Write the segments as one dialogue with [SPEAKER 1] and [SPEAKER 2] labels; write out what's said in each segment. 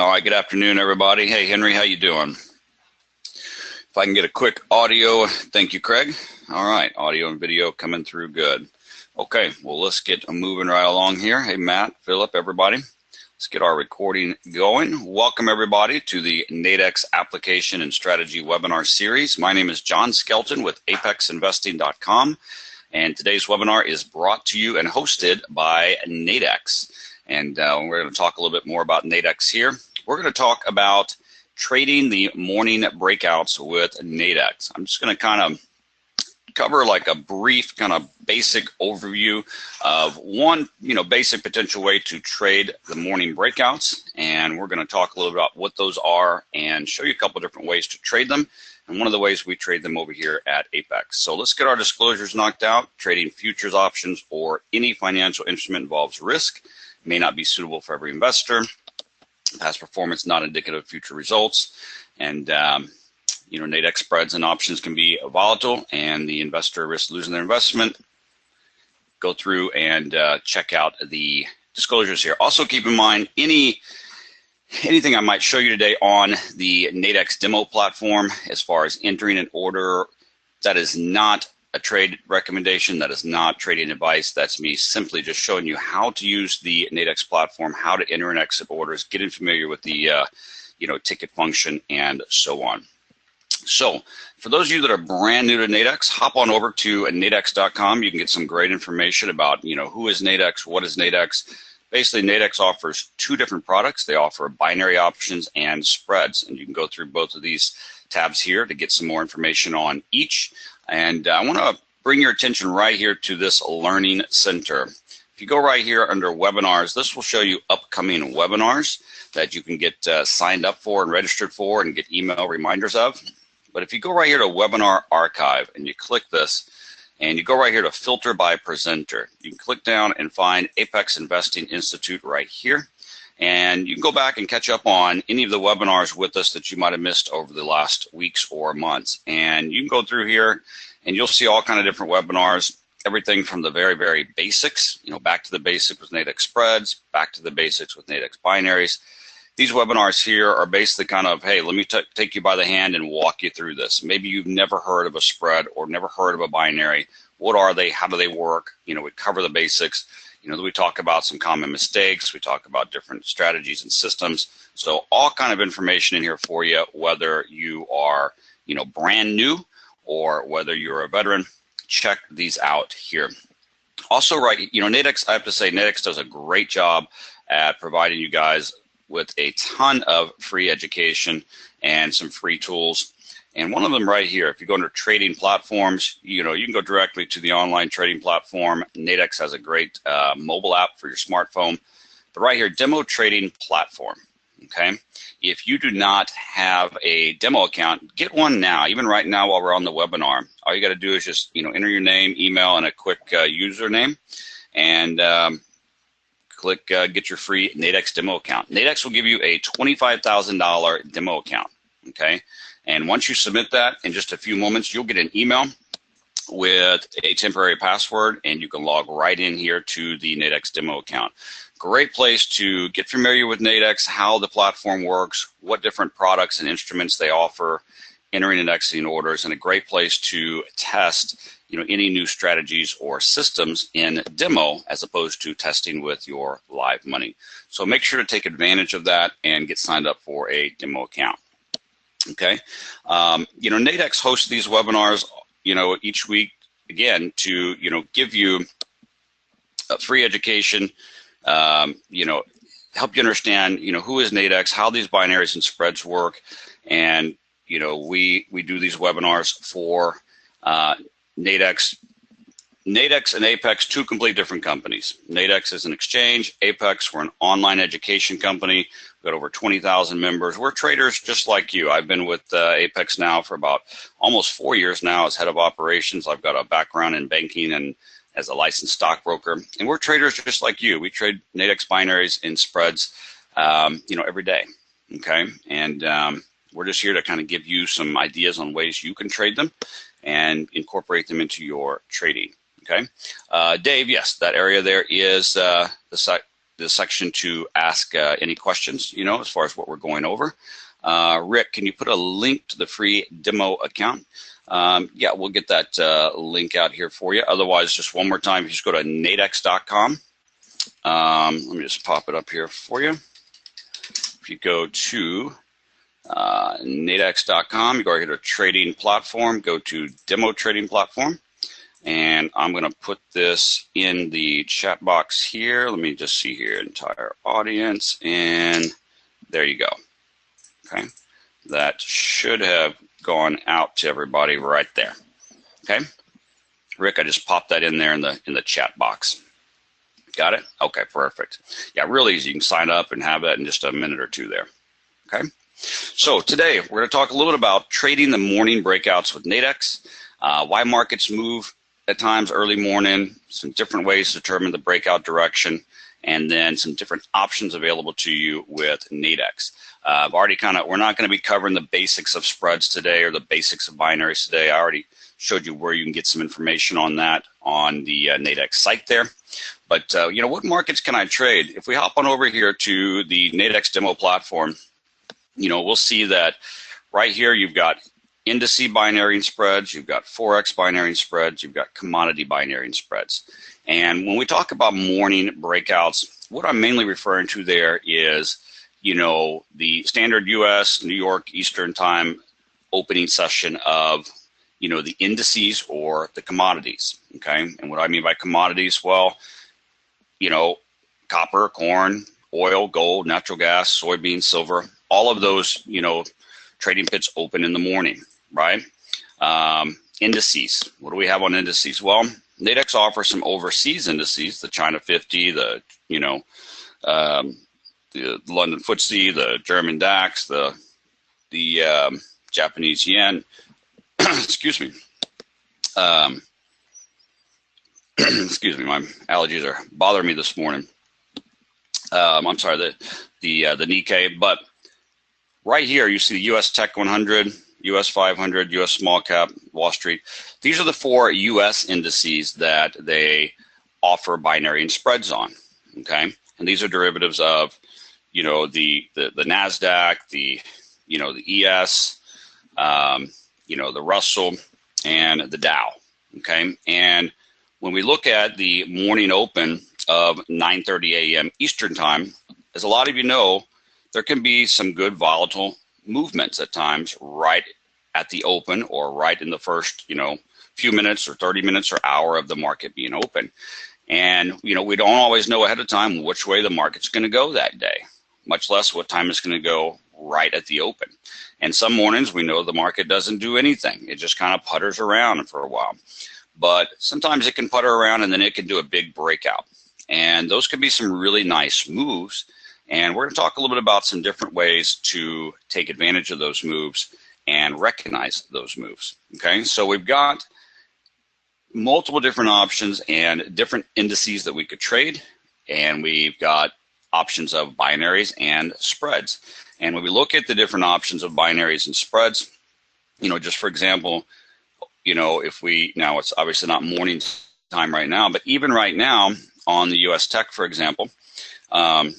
[SPEAKER 1] All right, good afternoon, everybody. Hey, Henry, how you doing? If I can get a quick audio, thank you, Craig. All right, audio and video coming through good. Okay, well, let's get moving right along here. Hey, Matt, Philip, everybody. Let's get our recording going. Welcome, everybody, to the Nadex Application and Strategy webinar series. My name is John Skelton with apexinvesting.com, and today's webinar is brought to you and hosted by Nadex. And we're going to talk a little bit more about Nadex here. We're going to talk about trading the morning breakouts with Nadex. I'm just going to kind of cover like a brief kind of basic overview of one, basic potential way to trade the morning breakouts. And we're going to talk a little about what those are and show you a couple of different ways to trade them. And one of the ways we trade them over here at Apex. So let's get our disclosures knocked out. Trading futures options or any financial instrument involves risk. May not be suitable for every investor. Past performance not indicative of future results. And Nadex spreads and options can be volatile, and the investor risks losing their investment. Go through and check out the disclosures here. Also keep in mind anything I might show you today on the Nadex demo platform as far as entering an order, that is not a trade recommendation, that is not trading advice. That's me simply just showing you how to use the Nadex platform, how to enter and exit orders, getting familiar with the ticket function and so on. So for those of you that are brand new to Nadex, hop on over to nadex.com. You can get some great information about who is Nadex, what is Nadex. Basically, Nadex offers two different products. They offer binary options and spreads, and you can go through both of these tabs here to get some more information on each. And I want to bring your attention right here to this Learning Center. If you go right here under webinars, this will show you upcoming webinars that you can get signed up for and registered for and get email reminders of. But if you go right here to Webinar Archive and you click this, and you go right here to Filter by Presenter, you can click down and find Apex Investing Institute right here. And you can go back and catch up on any of the webinars with us that you might have missed over the last weeks or months. And you can go through here and you'll see all kind of different webinars, everything from the very, very basics, back to the basics with Nadex spreads, back to the basics with Nadex binaries. These webinars here are basically kind of, hey, let me take you by the hand and walk you through this. Maybe you've never heard of a spread or never heard of a binary. What are they? How do they work? We cover the basics. We talk about some common mistakes. We talk about different strategies and systems. So all kind of information in here for you, whether you are, brand new or whether you're a veteran. Check these out here. Also, Nadex, I have to say, Nadex does a great job at providing you guys with a ton of free education and some free tools. And one of them right here, if you go under trading platforms, you can go directly to the online trading platform. Nadex has a great mobile app for your smartphone. But right here, demo trading platform, okay? If you do not have a demo account, get one now, even right now while we're on the webinar. All you got to do is just, enter your name, email, and a quick username, and click get your free Nadex demo account. Nadex will give you a $25,000 demo account, okay? And once you submit that, in just a few moments, you'll get an email with a temporary password, and you can log right in here to the Nadex demo account. Great place to get familiar with Nadex, how the platform works, what different products and instruments they offer, entering and exiting orders, and a great place to test any new strategies or systems in demo as opposed to testing with your live money. So make sure to take advantage of that and get signed up for a demo account. Okay, Nadex hosts these webinars, each week, again, to, give you a free education, help you understand, who is Nadex, how these binaries and spreads work. And, we do these webinars for Nadex. Nadex and Apex, two completely different companies. Nadex is an exchange. Apex, we're an online education company. We've got over 20,000 members. We're traders just like you. I've been with Apex now for about almost 4 years now as head of operations. I've got a background in banking and as a licensed stockbroker. And we're traders just like you. We trade Nadex binaries and spreads, every day. Okay, and we're just here to kind of give you some ideas on ways you can trade them and incorporate them into your trading. Okay, Dave, yes, that area there is the the section to ask any questions, you know, as far as what we're going over. Rick, can you put a link to the free demo account? Yeah, we'll get that link out here for you. Otherwise, just one more time, you just go to nadex.com. Let me just pop it up here for you. If you go to nadex.com, you go right here to trading platform, go to demo trading platform. And I'm going to put this in the chat box here. Let me just see here, entire audience, and there you go. Okay, that should have gone out to everybody right there. Okay, Rick, I just popped that in there in the chat box. Got it? Okay, perfect. Yeah, really easy. You can sign up and have that in just a minute or two there. Okay, so today we're going to talk a little bit about trading the morning breakouts with Nadex, why markets move at times early morning, some different ways to determine the breakout direction, and then some different options available to you with Nadex. I've already we're not going to be covering the basics of spreads today or the basics of binaries today. I already showed you where you can get some information on that on the Nadex site there. But, you know, what markets can I trade? If we hop on over here to the Nadex demo platform, you know, we'll see that right here you've got indices binary and spreads, you've got forex binary and spreads, you've got commodity binary and spreads. And when we talk about morning breakouts, what I'm mainly referring to there is, you know, the standard US, New York, Eastern time opening session of, you know, the indices or the commodities, okay? And what I mean by commodities, well, you know, copper, corn, oil, gold, natural gas, soybeans, silver, all of those, you know, trading pits open in the morning, right? Indices, what do we have on indices? Well, Nadex offers some overseas indices, the China 50, the, you know, the London FTSE, the German DAX, the Japanese yen, excuse me. Excuse me, my allergies are bothering me this morning. I'm sorry, the Nikkei, but right here you see the US Tech 100, US 500, US Small Cap, Wall Street. These are the 4 US indices that they offer binary and spreads on, okay? And these are derivatives of, you know, the NASDAQ, you know, the ES, you know, the Russell, and the Dow, okay? And when we look at the morning open of 9:30 a.m. Eastern time, as a lot of you know, there can be some good volatile movements at times right at the open or right in the first, you know, few minutes or 30 minutes or hour of the market being open. And, you know, we don't always know ahead of time which way the market's going to go that day, much less what time it's going to go right at the open. And some mornings we know the market doesn't do anything. It just kind of putters around for a while. But sometimes it can putter around and then it can do a big breakout. And those could be some really nice moves. And we're going to talk a little bit about some different ways to take advantage of those moves and recognize those moves. Okay, so we've got multiple different options and different indices that we could trade. And we've got options of binaries and spreads. And when we look at the different options of binaries and spreads, you know, just for example, you know, if we, now it's obviously not morning time right now, but even right now on the US Tech, for example,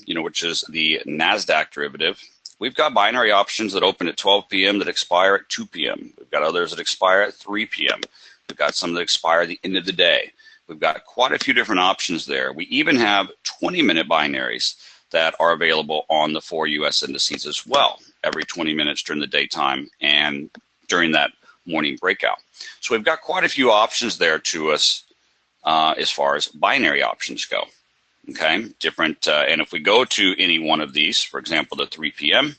[SPEAKER 1] you know, which is the NASDAQ derivative, we've got binary options that open at 12 p.m. that expire at 2 p.m. We've got others that expire at 3 p.m. We've got some that expire at the end of the day. We've got quite a few different options there. We even have 20-minute binaries that are available on the 4 US indices as well, every 20 minutes during the daytime and during that morning breakout. So we've got quite a few options there to us as far as binary options go. Okay, different, and if we go to any one of these, for example, the 3 p.m.,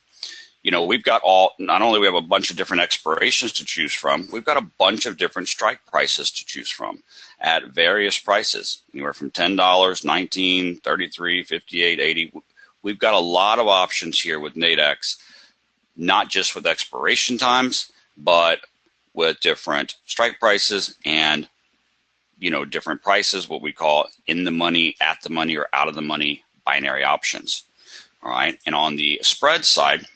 [SPEAKER 1] you know, we've got not only we have a bunch of different expirations to choose from, we've got a bunch of different strike prices to choose from at various prices, anywhere from $10, $19, $33, $58, $80. We've got a lot of options here with Nadex, not just with expiration times, but with different strike prices and, you know, different prices, what we call in the money, at the money, or out of the money binary options. All right. And on the spread side,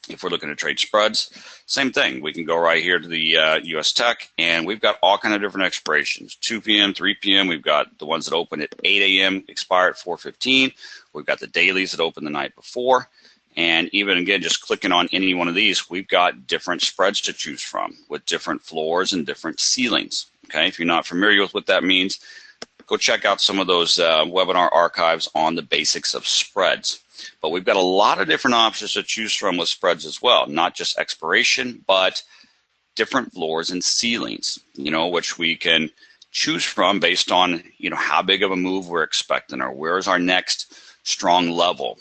[SPEAKER 1] if we're looking to trade spreads, same thing. We can go right here to the US Tech, and we've got all kind of different expirations. 2 p.m., 3 p.m. We've got the ones that open at 8 a.m., expire at 4:15. We've got the dailies that opened the night before. And even again, just clicking on any one of these, we've got different spreads to choose from with different floors and different ceilings. Okay, if you're not familiar with what that means, go check out some of those webinar archives on the basics of spreads. But we've got a lot of different options to choose from with spreads as well, not just expiration, but different floors and ceilings, which we can choose from based on, how big of a move we're expecting, or where's our next strong level.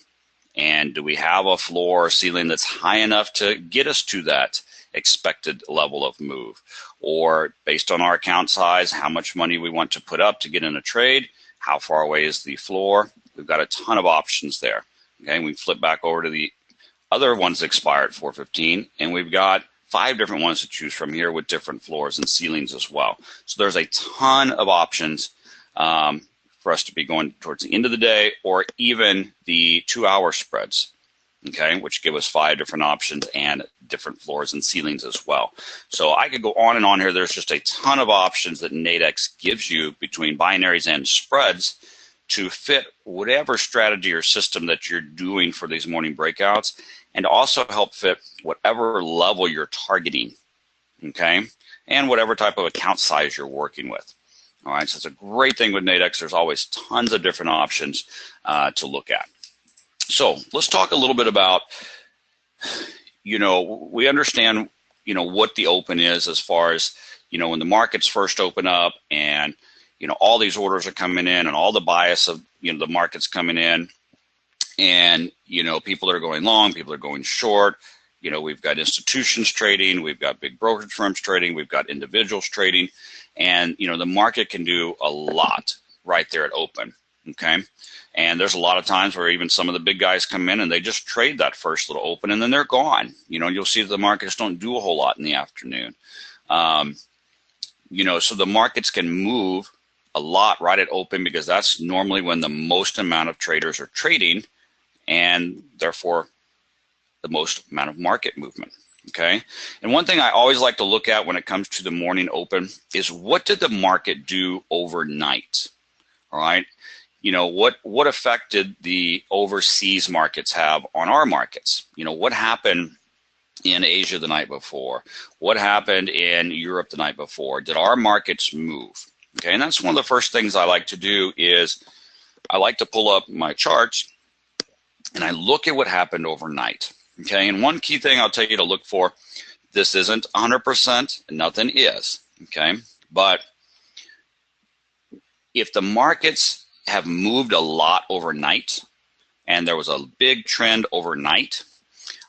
[SPEAKER 1] And do we have a floor or ceiling that's high enough to get us to that expected level of move? Or based on our account size, how much money we want to put up to get in a trade, how far away is the floor? We've got a ton of options there. Okay, we flip back over to the other ones that expire at 4:15, and we've got 5 different ones to choose from here with different floors and ceilings as well. So there's a ton of options for us to be going towards the end of the day, or even the 2-hour spreads, okay, which give us 5 different options and different floors and ceilings as well. So I could go on and on here. There's just a ton of options that Nadex gives you between binaries and spreads to fit whatever strategy or system that you're doing for these morning breakouts, and also help fit whatever level you're targeting, okay, and whatever type of account size you're working with. All right, so it's a great thing with Nadex. There's always tons of different options to look at. So let's talk a little bit about, we understand, what the open is as far as, when the markets first open up and, all these orders are coming in and all the bias of, the markets coming in, and, people are going long, people are going short. We've got institutions trading, we've got big brokerage firms trading, we've got individuals trading, and, the market can do a lot right there at open, okay? And there's a lot of times where even some of the big guys come in and they just trade that first little open and then they're gone. You'll see that the markets don't do a whole lot in the afternoon. So the markets can move a lot right at open because that's normally when the most amount of traders are trading, and therefore the most amount of market movement, okay? And one thing I always like to look at when it comes to the morning open is, what did the market do overnight, all right? What effect did the overseas markets have on our markets? What happened in Asia the night before? What happened in Europe the night before? Did our markets move? Okay, and that's one of the first things I like to do is I like to pull up my charts and I look at what happened overnight. Okay, and one key thing I'll tell you to look for, this isn't 100%, nothing is, okay? But if the markets have moved a lot overnight and there was a big trend overnight,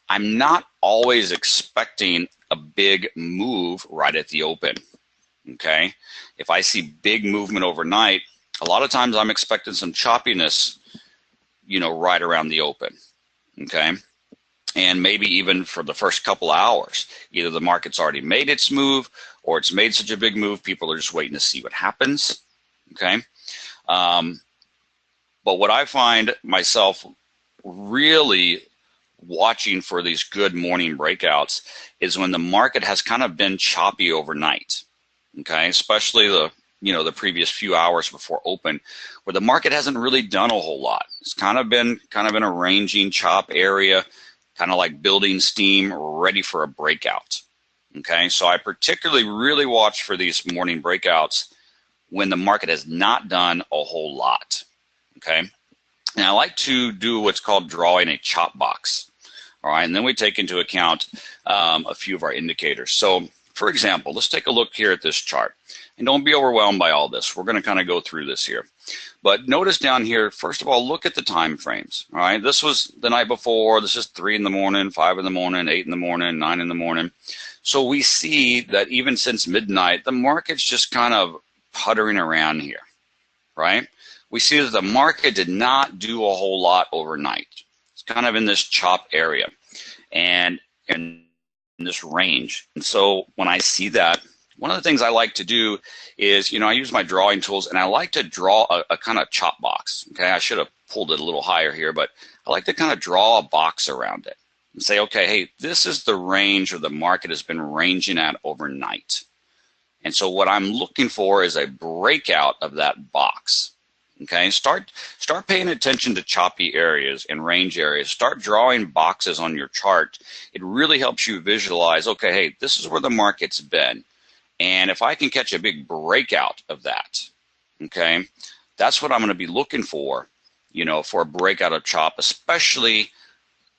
[SPEAKER 1] I'm not always expecting a big move right at the open, okay? If I see big movement overnight, a lot of times I'm expecting some choppiness, right around the open, okay? And maybe even for the first couple hours, either the market's already made its move or it's made such a big move, people are just waiting to see what happens, okay? But what I find myself really watching for these good morning breakouts is when the market has kind of been choppy overnight, okay? Especially the previous few hours before open, where the market hasn't really done a whole lot. It's kind of been in a ranging chop area, kind of like building steam, ready for a breakout, okay? So I particularly really watch for these morning breakouts when the market has not done a whole lot, okay? And I like to do what's called drawing a chop box, all right? And then we take into account a few of our indicators. So for example, let's take a look here at this chart. And don't be overwhelmed by all this. We're going to kind of go through this here. But notice down here, first of all, look at the time frames. All right, this was the night before. This is 3 in the morning, 5 in the morning, 8 in the morning, 9 in the morning. So we see that even since midnight, the market's just kind of puttering around here, right? We see that the market did not do a whole lot overnight. It's kind of in this chop area and in this range. And so when I see that, one of the things I like to do is, I use my drawing tools and I like to draw a kind of chop box. Okay, I should have pulled it a little higher here, but I like to kind of draw a box around it and say, okay, hey, this is the range or the market has been ranging at overnight. And so what I'm looking for is a breakout of that box. Okay, start paying attention to choppy areas and range areas. Start drawing boxes on your chart. It really helps you visualize, okay, hey, this is where the market's been. And if I can catch a big breakout of that, okay, that's what I'm going to be looking for, you know, for a breakout of chop, especially,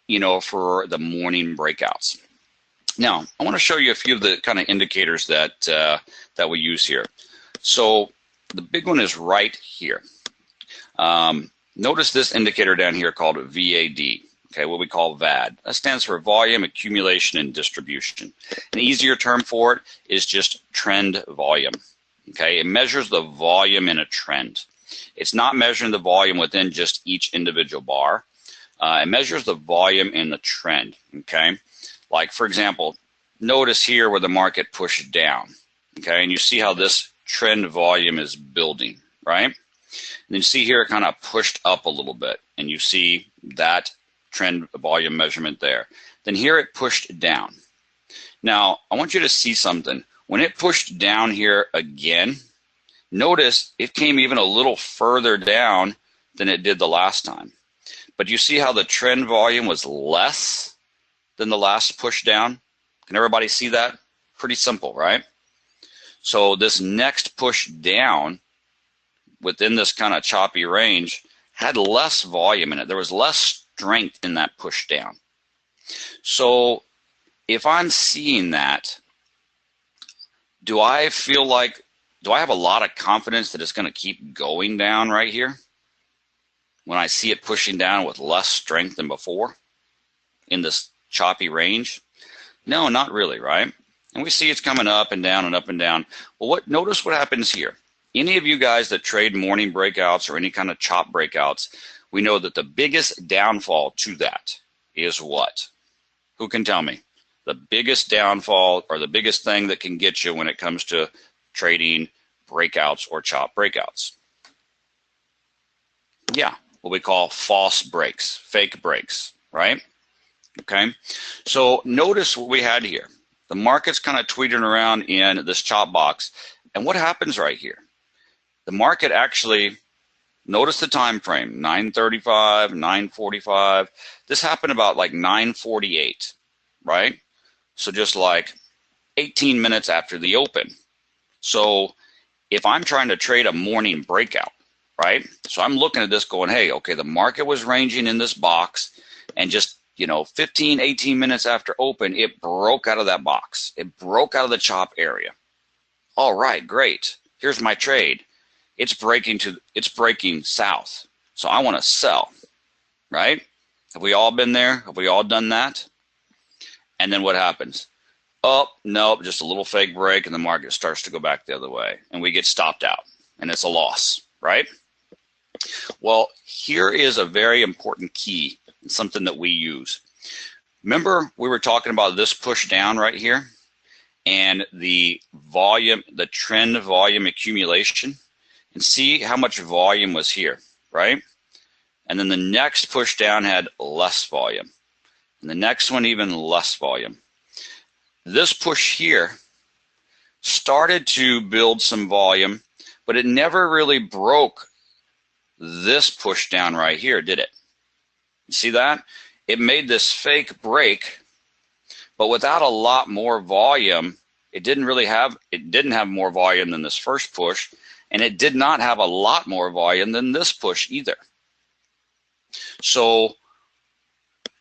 [SPEAKER 1] you know, for the morning breakouts. Now, I want to show you a few of the kind of indicators that that we use here. So the big one is right here. Notice this indicator down here called VAD, okay, what we call VAD. That stands for volume, accumulation, and distribution. An easier term for it is just trend volume, okay? It measures the volume in a trend. It's not measuring the volume within just each individual bar. It measures the volume in the trend, okay? Like, for example, notice here where the market pushed down, okay? And you see how this trend volume is building, right? And you see here it kind of pushed up a little bit, and you see that trend volume measurement there. Then here it pushed down. Now, I want you to see something. When it pushed down here again, notice it came even a little further down than it did the last time. But you see how the trend volume was less than the last push down? Can everybody see that? Pretty simple, right? So this next push down within this kind of choppy range had less volume in it. There was less strength in that push down. So if I'm seeing that, do I have a lot of confidence that it's going to keep going down right here when I see it pushing down with less strength than before in this choppy range? No, not really, right? And we see it's coming up and down and up and down. Well, notice what happens here. Any of you guys that trade morning breakouts or any kind of chop breakouts, we know that the biggest downfall to that is what? Who can tell me? The biggest downfall or the biggest thing that can get you when it comes to trading breakouts or chop breakouts? Yeah, what we call false breaks, fake breaks, right? Okay, so notice what we had here. The market's kind of tweeting around in this chop box, and what happens right here? The market actually, notice the time frame, 9:35, 9:45. This happened about like 9:48, right? So just like 18 minutes after the open. So if I'm trying to trade a morning breakout, right? So I'm looking at this going, hey, okay, the market was ranging in this box, and just, you know, 15, 18 minutes after open, it broke out of that box. It broke out of the chop area. All right, great. Here's my trade. It's breaking south. So I want to sell, right? Have we all been there? Have we all done that? And then what happens? Oh, nope, just a little fake break, and the market starts to go back the other way, and we get stopped out, and it's a loss, right? Well, here is a very important key, and something that we use. Remember we were talking about this push down right here, and the volume, the trend volume accumulation, and see how much volume was here, right? And then the next push down had less volume, and the next one even less volume. This push here started to build some volume, but it never really broke this push down right here, did it? You see that? It made this fake break, but without a lot more volume. It didn't have more volume than this first push, and it did not have a lot more volume than this push either. So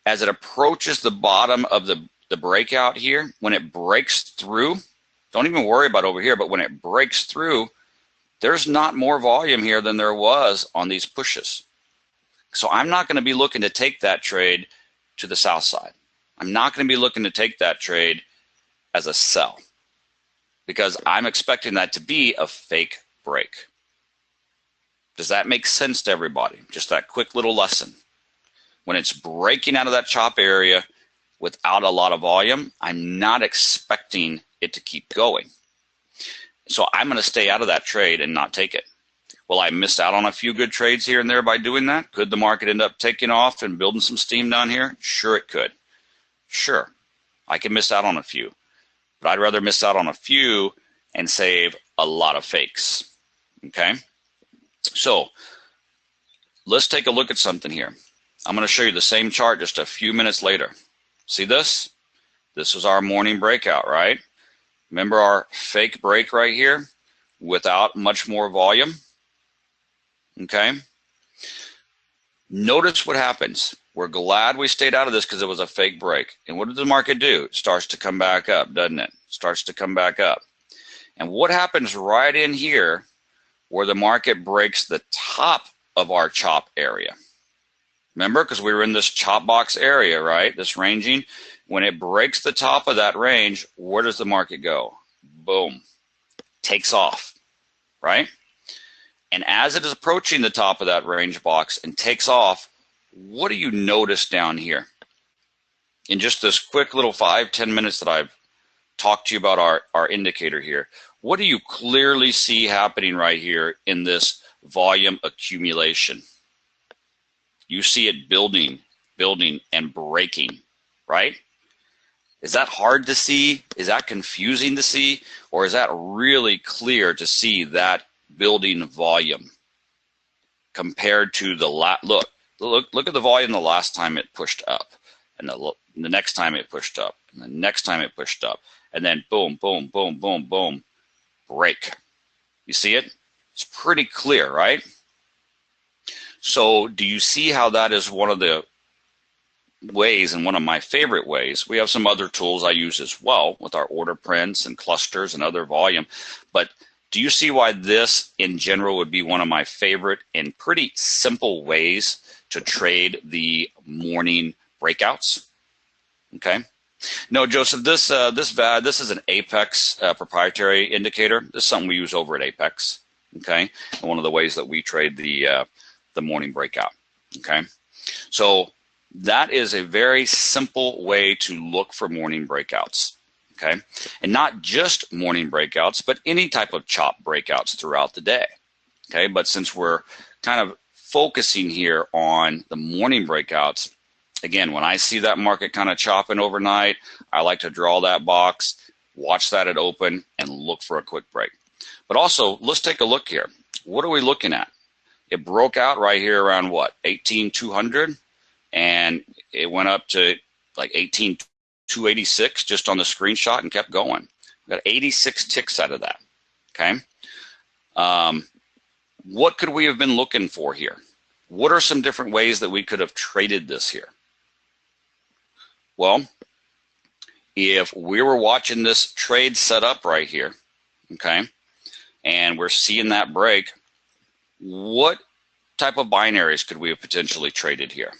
[SPEAKER 1] as it approaches the bottom of the breakout here, when it breaks through, don't even worry about over here, but when it breaks through, there's not more volume here than there was on these pushes. So I'm not going to be looking to take that trade to the south side. I'm not going to be looking to take that trade as a sell, because I'm expecting that to be a fake break. Does that make sense to everybody? Just that quick little lesson. When it's breaking out of that chop area without a lot of volume, I'm not expecting it to keep going. So I'm going to stay out of that trade and not take it. Will I miss out on a few good trades here and there by doing that? Could the market end up taking off and building some steam down here? Sure, it could. Sure, I can miss out on a few. But I'd rather miss out on a few and save a lot of fakes, okay? So let's take a look at something here. I'm going to show you the same chart just a few minutes later. See this? This was our morning breakout, right? Remember our fake break right here without much more volume? Okay. Notice what happens. We're glad we stayed out of this because it was a fake break. And what did the market do? It starts to come back up, doesn't it? Starts to come back up. And what happens right in here where the market breaks the top of our chop area? Remember, because we were in this chop box area, right? This ranging. When it breaks the top of that range, where does the market go? Boom. Takes off, right? And as it is approaching the top of that range box and takes off, what do you notice down here? In just this quick little 5-10 minutes that I've talked to you about our indicator here, what do you clearly see happening right here in this volume accumulation? You see it building, and breaking, right? Is that hard to see? Is that confusing to see? Or is that really clear to see that building volume compared to the look at the volume the last time it pushed up, and the next time it pushed up, and the next time it pushed up, and then boom, boom, boom, boom, boom, break. You see it? It's pretty clear, right? So do you see how that is one of the ways, and one of my favorite ways? We have some other tools I use as well with our order prints and clusters and other volume, but do you see why this in general would be one of my favorite and pretty simple ways to trade the morning breakouts? Okay. No, Joseph, this is an Apex proprietary indicator. This is something we use over at Apex. Okay, and one of the ways that we trade the morning breakout. Okay, so that is a very simple way to look for morning breakouts. Okay, and not just morning breakouts, but any type of chop breakouts throughout the day. Okay, but since we're kind of focusing here on the morning breakouts, again, when I see that market kind of chopping overnight, I like to draw that box, watch that at open, and look for a quick break. But also, let's take a look here. What are we looking at? It broke out right here around what, 18,200, and it went up to like 18,286 just on the screenshot and kept going. We got 86 ticks out of that. Okay. What could we have been looking for here? What are some different ways that we could have traded this here? Well, if we were watching this trade set up right here, okay, and we're seeing that break, what type of binaries could we have potentially traded here?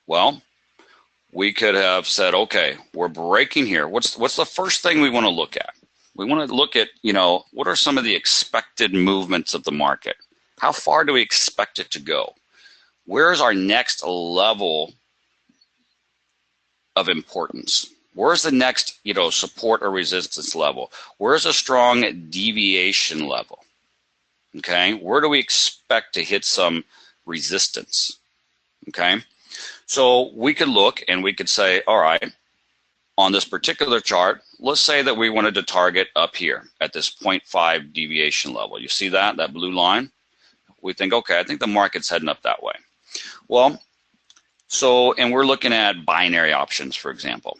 [SPEAKER 1] Well, we could have said, okay, we're breaking here. What's the first thing we want to look at? We want to look at, what are some of the expected movements of the market? How far do we expect it to go? Where is our next level of importance? Where's the next, support or resistance level? Where's a strong deviation level? Okay, where do we expect to hit some resistance? Okay, so we could look and we could say, all right, on this particular chart, let's say that we wanted to target up here at this 0.5 deviation level. You see that blue line? We think, okay, I think the market's heading up that way. Well, and we're looking at binary options, for example.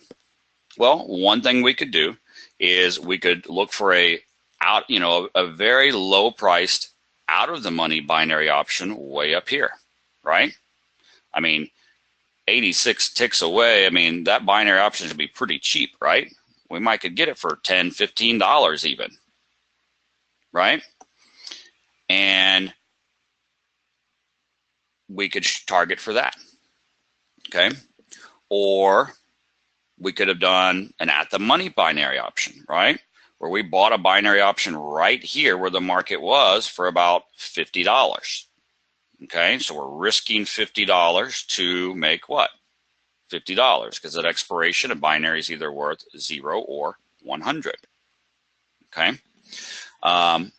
[SPEAKER 1] Well, one thing we could do is we could look for a very low priced, out of the money binary option way up here, right? I mean, 86 ticks away. I mean, that binary option should be pretty cheap, right? We might could get it for $10, $15 even, right? And we could target for that, okay? Or we could have done an at the money binary option, right? Where we bought a binary option right here where the market was for about $50. Okay, so we're risking $50 to make what? $50, because at expiration a binary is either worth 0 or 100. Okay,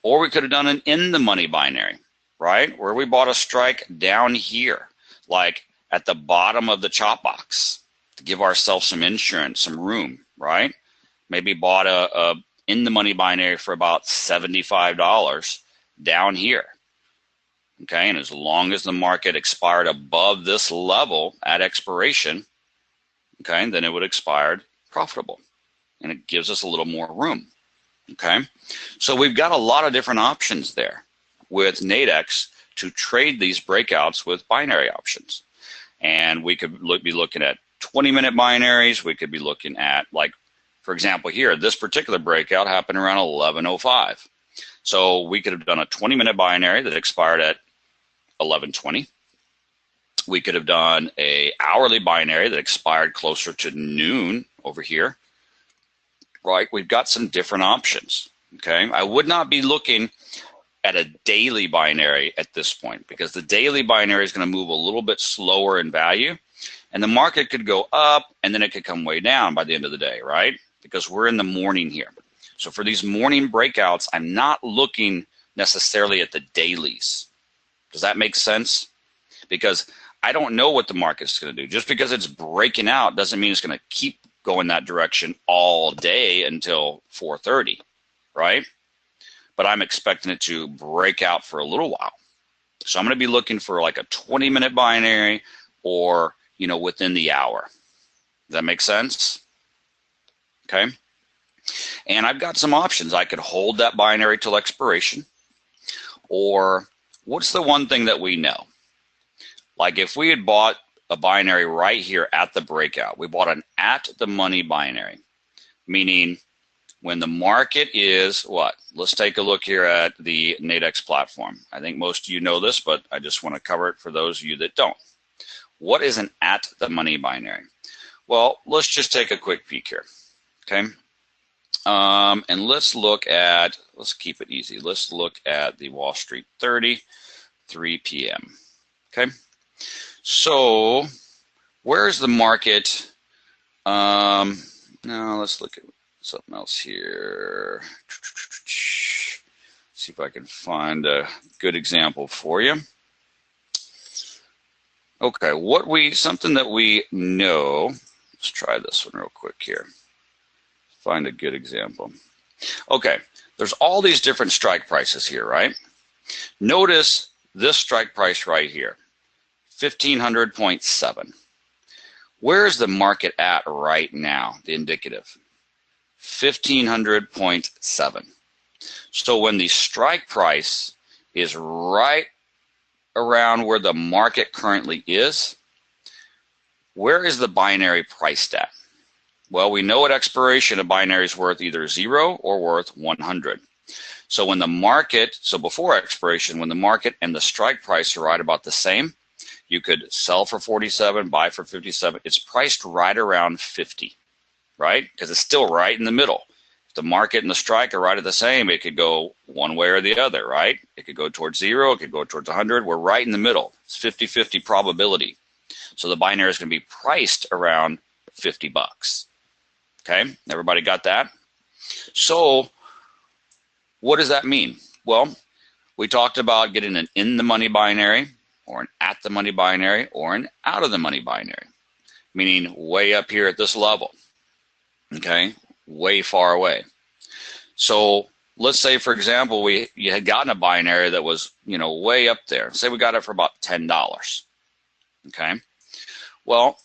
[SPEAKER 1] or we could have done an in the money binary, right? Where we bought a strike down here, like at the bottom of the chop box, to give ourselves some insurance, some room, right? Maybe bought a in the money binary for about $75 down here. Okay, and as long as the market expired above this level at expiration, okay, then it would expire profitable, and it gives us a little more room. Okay, so we've got a lot of different options there with Nadex to trade these breakouts with binary options. And we could be looking at 20-minute binaries. We could be looking at, like, for example, here, this particular breakout happened around 11:05. So we could have done a 20-minute binary that expired at 11:20. We could have done a hourly binary that expired closer to noon over here. Right, we've got some different options. Okay, I would not be looking at a daily binary at this point, because the daily binary is going to move a little bit slower in value, and the market could go up and then it could come way down by the end of the day, right? Because we're in the morning here. So for these morning breakouts, I'm not looking necessarily at the dailies. Does that make sense? Because I don't know what the market's going to do. Just because it's breaking out doesn't mean it's going to keep going that direction all day until 4:30, right? But I'm expecting it to break out for a little while. So I'm going to be looking for like a 20-minute binary, or, you know, within the hour. Does that make sense? Okay. And I've got some options. I could hold that binary till expiration, or what's the one thing that we know? Like if we had bought a binary right here at the breakout, we bought an at the money binary, meaning when the market is what? Let's take a look here at the Nadex platform. I think most of you know this, but I just want to cover it for those of you that don't. What is an at the money binary? Well, let's just take a quick peek here, okay? And let's keep it easy. Let's look at the Wall Street 30, 3 p.m., okay? So where's the market? Now let's look at something else here. See if I can find a good example for you. Okay, something that we know. Let's try this one real quick here. Find a good example. Okay, there's all these different strike prices here, right? Notice this strike price right here, 1500.7. Where is the market at right now, the indicative? 1500.7. So when the strike price is right around where the market currently is, where is the binary priced at? Well, we know at expiration a binary is worth either 0 or worth 100. So when the market, so before expiration, when the market and the strike price are right about the same, you could sell for 47, buy for 57. It's priced right around 50, right? Because it's still right in the middle. If the market and the strike are right at the same, it could go one way or the other, right? It could go towards 0, it could go towards 100. We're right in the middle. It's 50-50 probability. So the binary is going to be priced around 50 bucks. Okay, everybody got that? So what does that mean? Well, we talked about getting an in the money binary, or an at the money binary, or an out of the money binary, meaning way up here at this level, okay, way far away. So let's say, for example, you had gotten a binary that was, you know, way up there. Say we got it for about $10, okay? Well,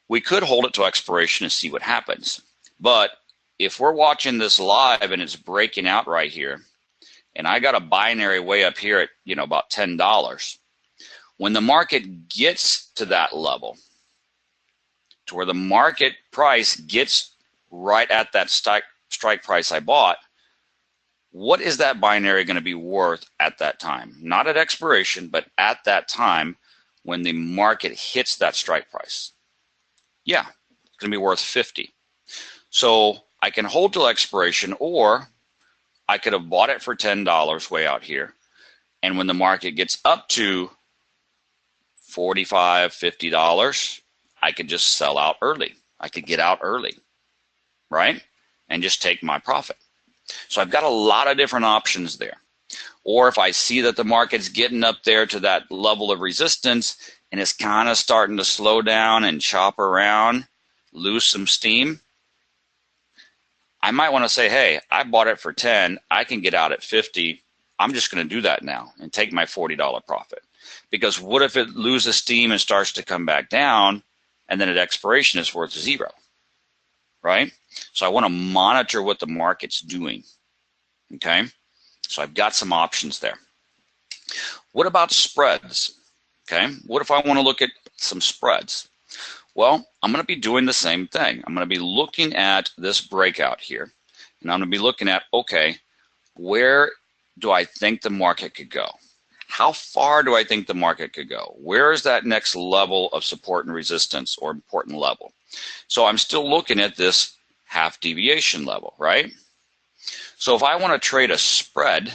[SPEAKER 1] we could hold it to expiration and see what happens. But if we're watching this live and it's breaking out right here, and I got a binary way up here at, you know, about $10, when the market gets to that level, to where the market price gets right at that strike price I bought, what is that binary going to be worth at that time? Not at expiration, but at that time when the market hits that strike price. Yeah, it's going to be worth 50. So I can hold till expiration, or I could have bought it for $10 way out here. And when the market gets up to $45, $50, I could just sell out early. I could get out early, right? And just take my profit. So I've got a lot of different options there. Or if I see that the market's getting up there to that level of resistance and it's kind of starting to slow down and chop around, lose some steam, I might want to say, hey, I bought it for 10. I can get out at 50. I'm just going to do that now and take my $40 profit. Because what if it loses steam and starts to come back down, and then at expiration it's worth 0, right? So I want to monitor what the market's doing, okay? So I've got some options there. What about spreads, okay? What if I want to look at some spreads? Well, I'm going to be doing the same thing. I'm going to be looking at this breakout here, and I'm going to be looking at, okay, where do I think the market could go? How far do I think the market could go? Where is that next level of support and resistance or important level? So I'm still looking at this half deviation level, right? So if I want to trade a spread,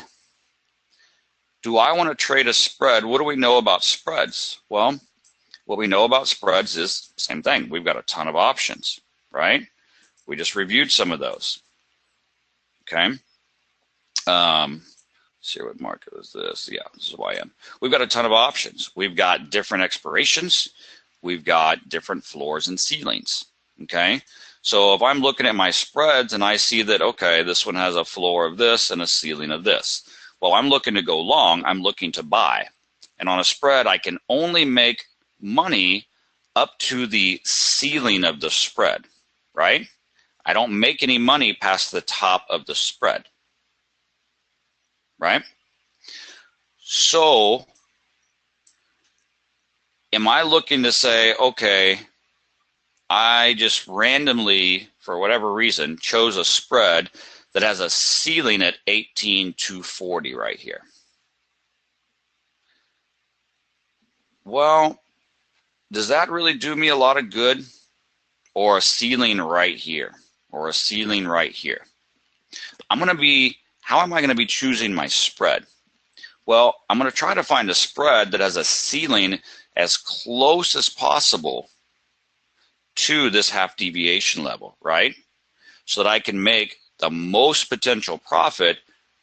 [SPEAKER 1] do I want to trade a spread? What do we know about spreads? Well, what we know about spreads is the same thing. We've got a ton of options, right? We just reviewed some of those, okay? See what market is this? Yeah, this is YM. We've got a ton of options. We've got different expirations. We've got different floors and ceilings, okay? So if I'm looking at my spreads and I see that, okay, this one has a floor of this and a ceiling of this. Well, I'm looking to go long. I'm looking to buy. And on a spread, I can only make money up to the ceiling of the spread, right? I don't make any money past the top of the spread. Right? So am I looking to say, okay, I just randomly, for whatever reason, chose a spread that has a ceiling at 18,240 right here? Well, does that really do me a lot of good? Or a ceiling right here, or a ceiling right here? How am I going to be choosing my spread? Well, I'm going to try to find a spread that has a ceiling as close as possible to this half deviation level, right? So that I can make the most potential profit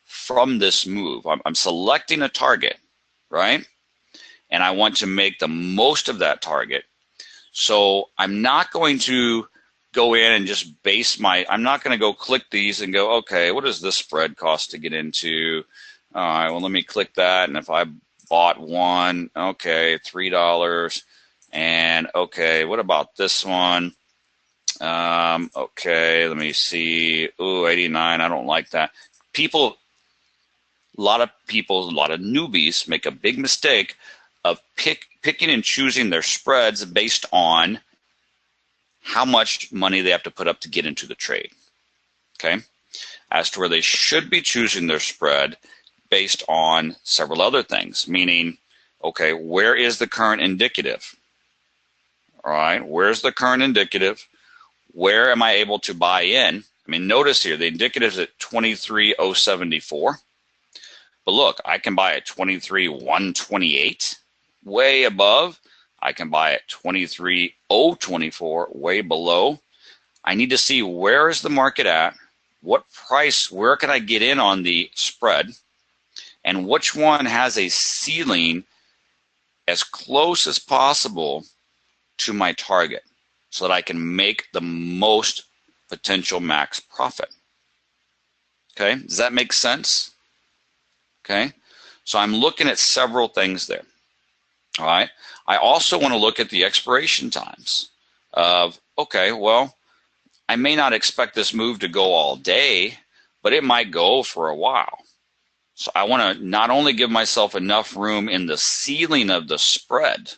[SPEAKER 1] from this move. I'm selecting a target, right? And I want to make the most of that target. So I'm not going to go in and just I'm not going to go click these and go, okay, what does this spread cost to get into? All right, well, let me click that. And if I bought one, okay, $3. And okay, what about this one? Okay, let me see. Ooh, 89, I don't like that. A lot of newbies make a big mistake of picking and choosing their spreads based on how much money they have to put up to get into the trade, okay? As to where they should be choosing their spread based on several other things, meaning, okay, where is the current indicative? All right, where's the current indicative? Where am I able to buy in? I mean, notice here, the indicative is at 23,074. But look, I can buy at 23,128, way above. I can buy at 23,024, way below. I need to see where is the market at, what price, where can I get in on the spread, and which one has a ceiling as close as possible to my target so that I can make the most potential max profit. Okay, does that make sense? Okay, so I'm looking at several things there. All right, I also want to look at the expiration times of, okay, well, I may not expect this move to go all day, but it might go for a while. So I want to not only give myself enough room in the ceiling of the spread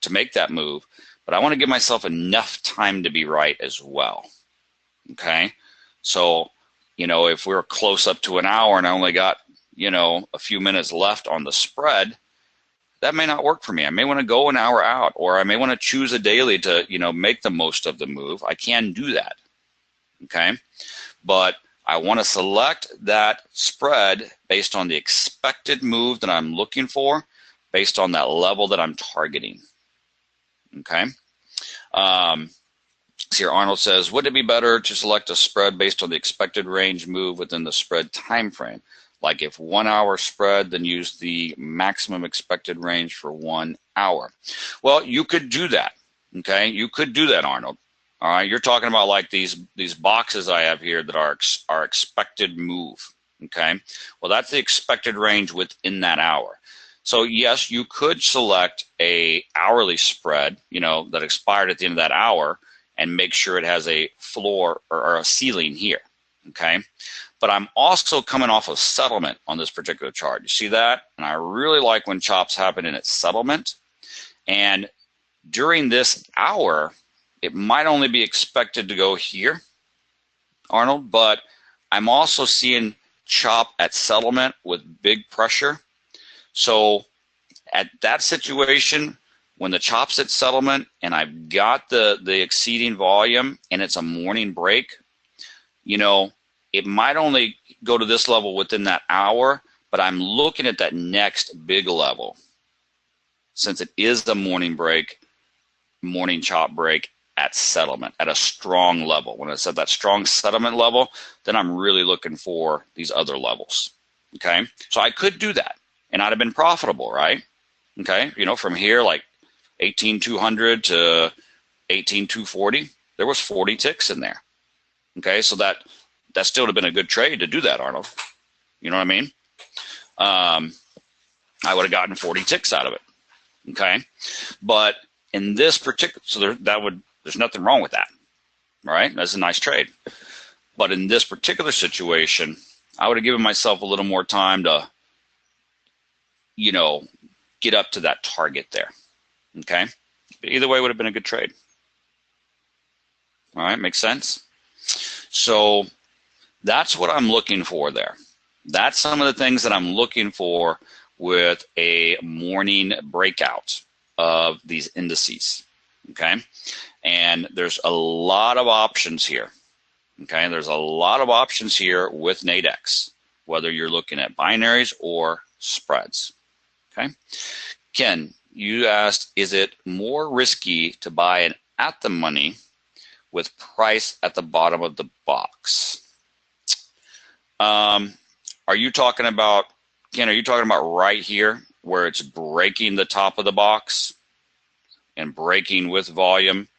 [SPEAKER 1] to make that move, but I want to give myself enough time to be right as well. Okay, so, you know, if we're close up to an hour and I only got, you know, a few minutes left on the spread, that may not work for me. I may want to go an hour out, or I may want to choose a daily to, you know, make the most of the move. I can do that, okay? But I want to select that spread based on the expected move that I'm looking for, based on that level that I'm targeting, okay? Here Arnold says, would it be better to select a spread based on the expected range move within the spread time frame? Like if 1 hour spread, then use the maximum expected range for 1 hour. Well, you could do that, okay? You could do that, Arnold. All right, you're talking about like these boxes I have here that are expected move, Okay, well, that's the expected range within that hour. So yes, you could select a hourly spread, that expired at the end of that hour, and make sure it has a floor or a ceiling here. Okay, but I'm also coming off of settlement on this particular chart. You see that? And I really like when chops happen in its settlement. And during this hour, it might only be expected to go here, Arnold, but I'm also seeing chop at settlement with big pressure. So at that situation, when the chop's at settlement and I've got the exceeding volume and it's a morning break, it might only go to this level within that hour, but I'm looking at that next big level. Since it is the morning chop break at settlement at a strong level. When it's at that strong settlement level, then I'm really looking for these other levels. Okay, so I could do that and I'd have been profitable, right? Okay, from here, like 18,200 to 18,240, there was 40 ticks in there. Okay, so that still would have been a good trade to do that, Arnold. You know what I mean? I would have gotten 40 ticks out of it. Okay, but in this particular, so there's nothing wrong with that, right? That's a nice trade. But in this particular situation, I would have given myself a little more time to, get up to that target there. Okay, but either way, would have been a good trade. All right, makes sense. So that's what I'm looking for there. That's some of the things that I'm looking for with a morning breakout of these indices. Okay, and there's a lot of options here. Okay, there's a lot of options here with Nadex, whether you're looking at binaries or spreads. Okay, Ken, you asked, is it more risky to buy an at the money with price at the bottom of the box? Are you talking about, Ken, are you talking about right here where it's breaking the top of the box and breaking with volume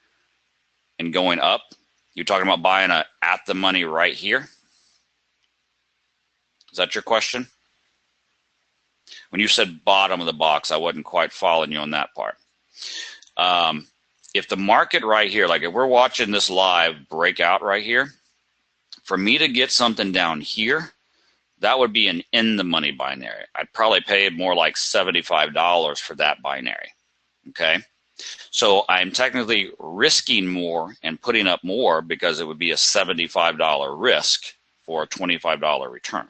[SPEAKER 1] and going up? You're talking about buying a at the money right here? Is that your question? When you said bottom of the box, I wasn't quite following you on that part. If the market right here, like if we're watching this live breakout right here, for me to get something down here, that would be an in the money binary. I'd probably pay more like $75 for that binary. Okay, so I'm technically risking more and putting up more because it would be a $75 risk for a $25 return.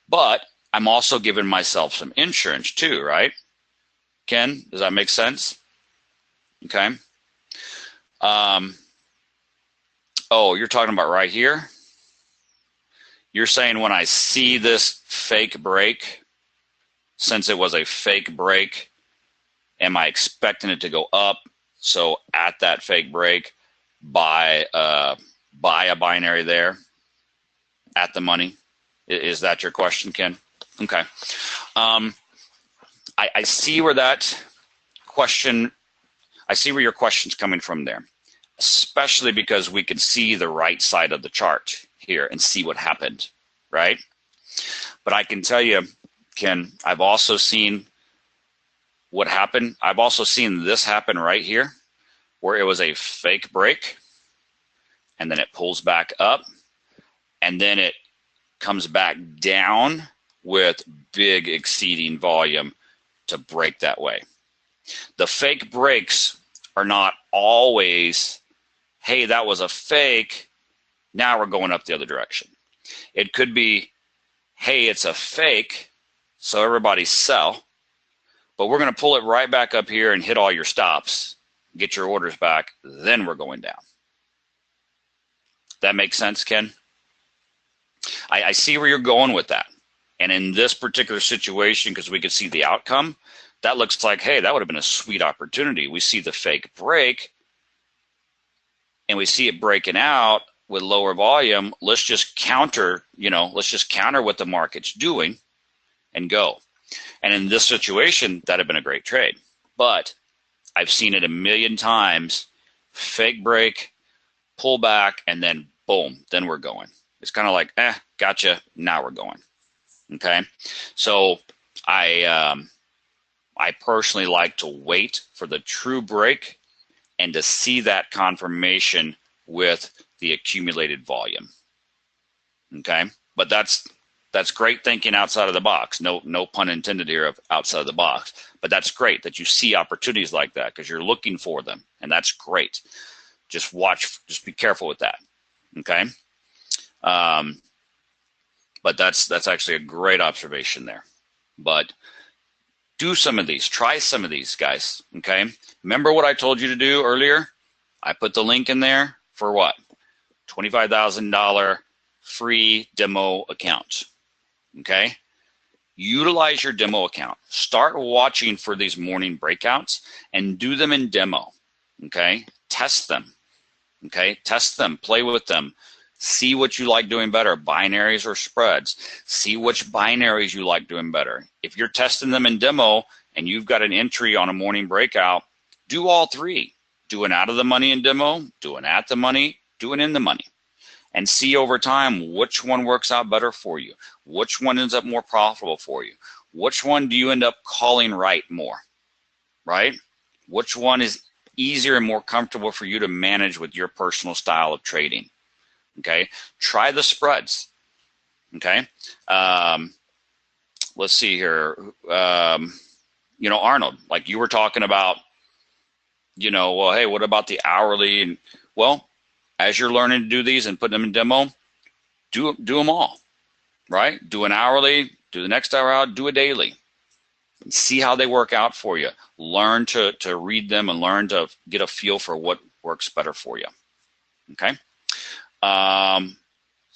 [SPEAKER 1] But I'm also giving myself some insurance too, right? Ken, does that make sense? Okay. Oh, you're talking about right here? You're saying when I see this fake break, since it was a fake break, am I expecting it to go up? So at that fake break, buy a binary there at the money? Is that your question, Ken? Okay. I see where that question, I see where your question's coming from there, especially because we can see the right side of the chart here and see what happened, right? But I can tell you, Ken, I've also seen what happened. I've also seen this happen right here where it was a fake break and then it pulls back up and then it comes back down with big exceeding volume to break that way. The fake breaks are not always, hey, that was a fake, now we're going up the other direction. It could be, hey, it's a fake, so everybody sell, but we're going to pull it right back up here and hit all your stops, get your orders back, then we're going down. That makes sense, Ken? I see where you're going with that. And in this particular situation, because we could see the outcome, that looks like, hey, that would have been a sweet opportunity. We see the fake break, and we see it breaking out with lower volume. Let's just counter, let's just counter what the market's doing and go. And in this situation, that'd have been a great trade. But I've seen it a million times, fake break, pull back, and then boom, then we're going. It's kind of like, Gotcha. Now we're going. Okay. So I personally like to wait for the true break and to see that confirmation with the accumulated volume. Okay. But that's great thinking outside of the box. No pun intended here of outside of the box. But that's great that you see opportunities like that because you're looking for them, and that's great. Just watch. Just be careful with that. Okay. But that's actually a great observation there. But do some of these. Try some of these, guys. Okay. Remember what I told you to do earlier? I put the link in there for what? $25,000 free demo account. Okay. Utilize your demo account. Start watching for these morning breakouts and do them in demo. Okay. Test them. Okay. Test them. Play with them. See what you like doing better, binaries or spreads. See which binaries you like doing better. If you're testing them in demo and you've got an entry on a morning breakout, do all three. Do an out of the money in demo, do an at the money, do an in the money. And see over time which one works out better for you. Which one ends up more profitable for you. Which one do you end up calling right more, right? Which one is easier and more comfortable for you to manage with your personal style of trading. Okay, try the spreads. Okay, let's see here. You know, Arnold, like you were talking about, you know, well, hey, what about the hourly? And well, as you're learning to do these and putting them in demo, do them all, right? Do an hourly, do the next hour out, do a daily, and see how they work out for you. Learn to read them and learn to get a feel for what works better for you. Okay.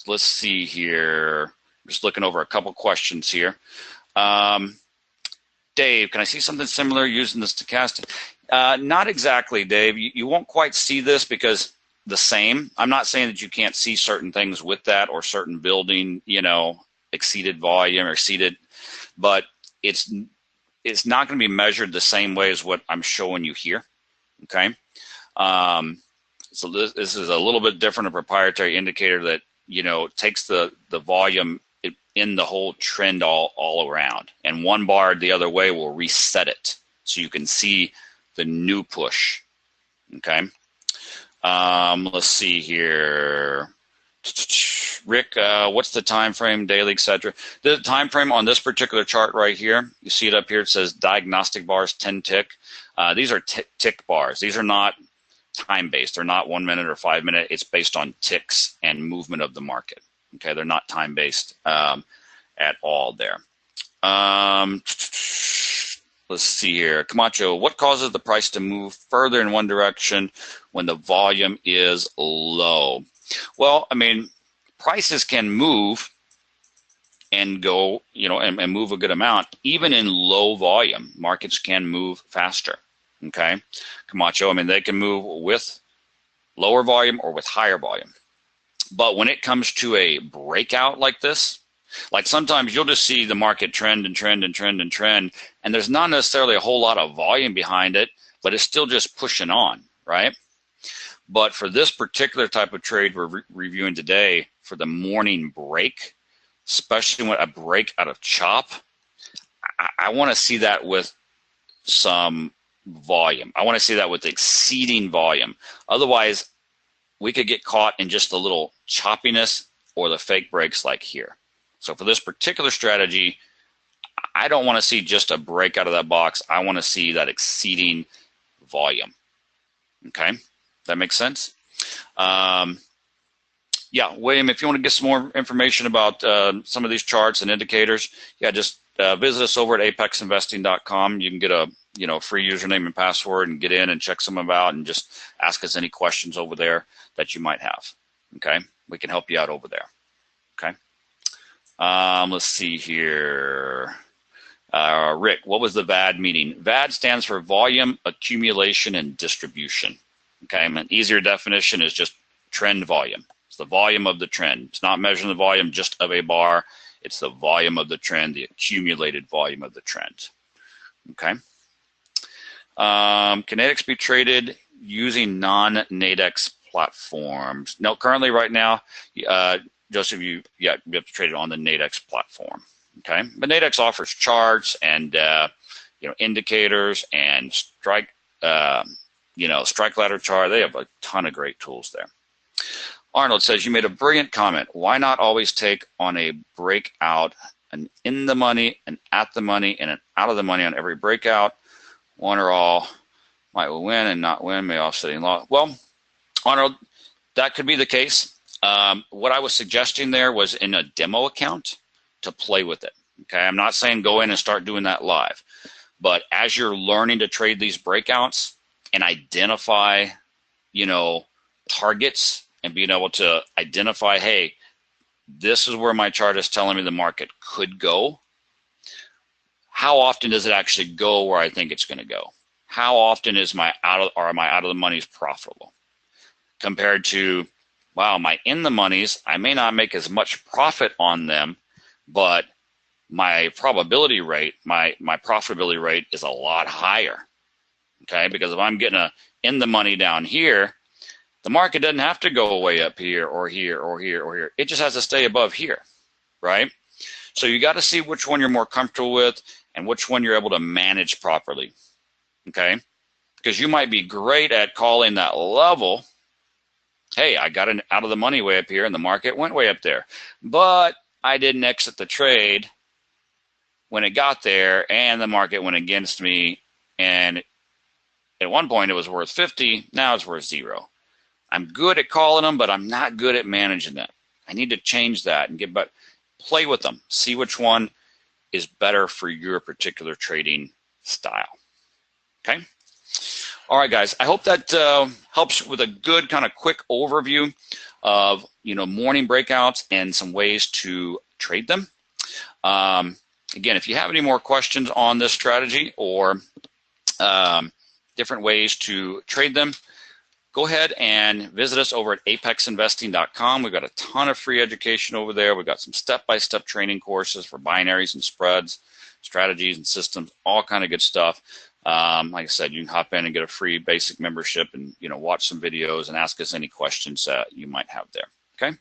[SPEAKER 1] Let's see here. Just looking over a couple questions here. Dave, can I see something similar using the stochastic? Not exactly, Dave. You won't quite see this because the same. I'm not saying that you can't see certain things with that or certain building, you know, exceeded volume or exceeded, but it's not going to be measured the same way as what I'm showing you here. Okay. So this is a little bit different, a proprietary indicator that, you know, takes the volume in the whole trend all around. And one bar the other way will reset it. So you can see the new push. Okay. Let's see here. Rick, what's the time frame, daily, etc.? The time frame on this particular chart right here, you see it up here, it says diagnostic bars 10 tick. These are tick bars. These are not time-based. They're not 1 minute or 5 minute. It's based on ticks and movement of the market. Okay, they're not time-based at all there. Let's see here. Camacho, what causes the price to move further in one direction when the volume is low? Well, I mean, prices can move and go, you know, and move a good amount. Even in low volume, markets can move faster. Okay, Camacho, I mean, they can move with lower volume or with higher volume. But when it comes to a breakout like this, like sometimes you'll just see the market trend and trend and trend and trend, and there's not necessarily a whole lot of volume behind it, but it's still just pushing on, right? But for this particular type of trade we're reviewing today, for the morning break, especially when a break out of chop, I want to see that with some volume. I want to see that with exceeding volume. Otherwise, we could get caught in just a little choppiness or the fake breaks like here. So for this particular strategy, I don't want to see just a break out of that box. I want to see that exceeding volume. Okay, that makes sense? Yeah, William, if you want to get some more information about some of these charts and indicators, yeah, just visit us over at apexinvesting.com. You can get a free username and password and get in and check some of them out and just ask us any questions over there that you might have. Okay, we can help you out over there. Okay, let's see here. Rick, what was the VAD meaning? VAD stands for volume, accumulation, and distribution. Okay, and an easier definition is just trend volume. It's the volume of the trend. It's not measuring the volume just of a bar. It's the volume of the trend, the accumulated volume of the trend. Okay. Can Nadex be traded using non-Nadex platforms? No, currently right now, Joseph, you have to trade it on the Nadex platform. Okay, but Nadex offers charts and indicators and strike ladder chart. They have a ton of great tools there. Arnold says, you made a brilliant comment. Why not always take on a breakout, an in the money, an at the money, and an out of the money on every breakout? One or all might win and not win, may offsetting loss. Well, Arnold, that could be the case. What I was suggesting there was in a demo account to play with it. Okay, I'm not saying go in and start doing that live, but as you're learning to trade these breakouts and identify, targets and being able to identify, hey, this is where my chart is telling me the market could go. How often does it actually go where I think it's going to go? How often is my out of the money's profitable compared to, wow, my in the monies, I may not make as much profit on them, but my probability rate, my profitability rate is a lot higher. Okay, because if I'm getting a in the money down here, the market doesn't have to go way up here or here or here or here. It just has to stay above here, right? So you got to see which one you're more comfortable with and which one you're able to manage properly, okay? Because you might be great at calling that level. Hey, I got an out of the money way up here and the market went way up there, but I didn't exit the trade when it got there and the market went against me, and at one point it was worth 50, now it's worth 0. I'm good at calling them, but I'm not good at managing them. I need to change that and play with them. See which one is better for your particular trading style. Okay? All right, guys. I hope that helps with a good kind of quick overview of morning breakouts and some ways to trade them. Again, if you have any more questions on this strategy or different ways to trade them, go ahead and visit us over at apexinvesting.com. We've got a ton of free education over there. We've got some step-by-step training courses for binaries and spreads, strategies and systems, all kind of good stuff. Like I said, you can hop in and get a free basic membership and watch some videos and ask us any questions that you might have there. Okay,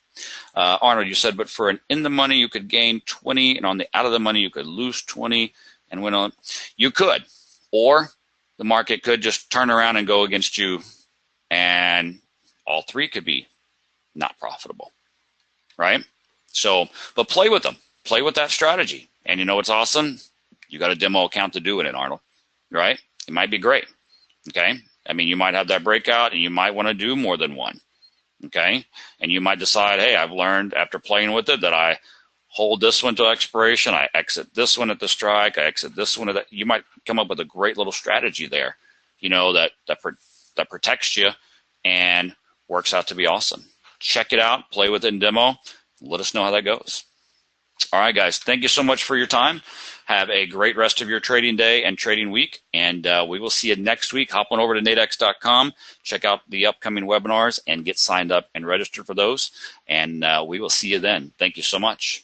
[SPEAKER 1] Arnold, you said, but for an in the money you could gain 20, and on the out of the money you could lose 20, and win on. You could, or the market could just turn around and go against you, and all three could be not profitable, right? So, but play with them, play with that strategy, and what's awesome? You got a demo account to do it in, Arnold, right? It might be great. Okay, I mean, you might have that breakout, and you might want to do more than one. Okay, and you might decide, hey, I've learned after playing with it that I hold this one to expiration, I exit this one at the strike, I exit this one at that. You might come up with a great little strategy there, that protects you and works out to be awesome. Check it out, play with it in demo, let us know how that goes. All right, guys, thank you so much for your time. Have a great rest of your trading day and trading week, and we will see you next week. Hop on over to nadex.com, check out the upcoming webinars, and get signed up and register for those, and we will see you then. Thank you so much.